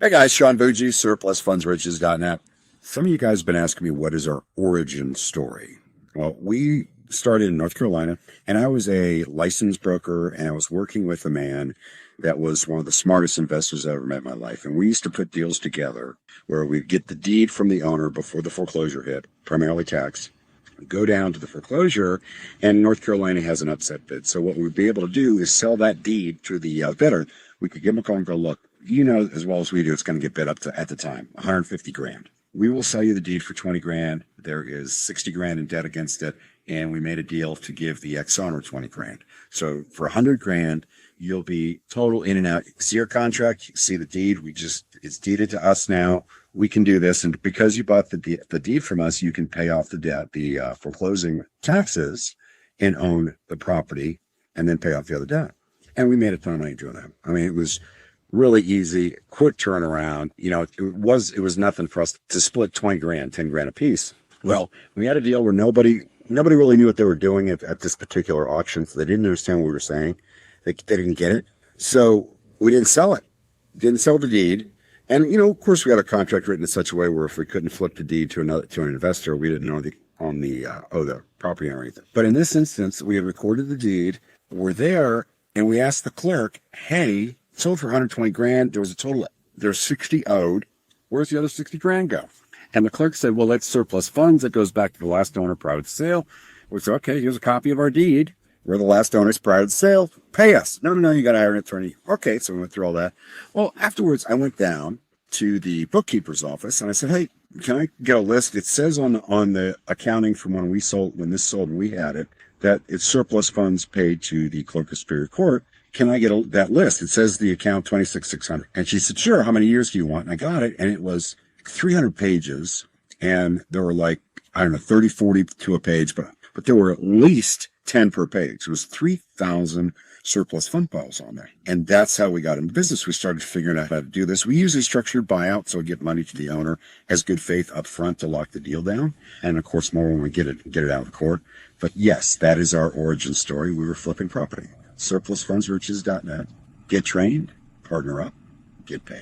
Hey guys, Sean Bougie, surplusfundsriches.net. Some of you guys have been asking me what is our origin story. Well, we started in North Carolina, and I was a licensed broker, and I was working with a man that was one of the smartest investors I ever met in my life. And we used to put deals together where we'd get the deed from the owner before the foreclosure hit, primarily tax, go down to the foreclosure, and North Carolina has an upset bid. So what we'd be able to do is sell that deed to the bidder. We could give them a call and go, look, you know as well as we do, it's going to get bid up to, at the time, 150 grand. We will sell you the deed for 20 grand. There is 60 grand in debt against it. And we made a deal to give the ex-owner 20 grand. So for 100 grand, you'll be total in and out. You see your contract, you see the deed. It's deeded to us now. We can do this. And because you bought the deed from us, you can pay off the debt, the foreclosing taxes, and own the property and then pay off the other debt. And we made a ton of money doing that. I mean, it was really easy, quick turnaround. You know, it was nothing for us to split 20 grand, 10 grand a piece. Well, we had a deal where nobody really knew what they were doing at this particular auction, so they didn't understand what we were saying. They didn't get it. So we didn't sell it. Didn't sell the deed. And, you know, of course, we had a contract written in such a way where if we couldn't flip the deed to an investor, we didn't owe the property or anything. But in this instance, we had recorded the deed. We're there, and we asked the clerk, hey, sold for 120 grand. There's 60 owed. Where's the other 60 grand go? And the clerk said, well, that's surplus funds. It goes back to the last owner prior to sale. We said, okay, here's a copy of our deed. We're the last owners prior to sale. Pay us. No, you got to hire an attorney. Okay, so we went through all that. Well, afterwards, I went down to the bookkeeper's office, and I said, hey, can I get a list? It says on the accounting from when this sold, and we had it, that it's surplus funds paid to the clerk of Superior Court. Can I get that list? It says the account 26,600. And she said, sure. How many years do you want? And I got it. And it was 300 pages. And there were like, I don't know, 30, 40 to a page, but there were at least 10 per page. It was 3,000 surplus fund files on there. And that's how we got into business. We started figuring out how to do this. We usually structured buyout, so we get money to the owner as good faith up front to lock the deal down. And of course, more when we get it out of court. But yes, that is our origin story. We were flipping property. surplusfundsriches.net. Get trained, partner up, get paid.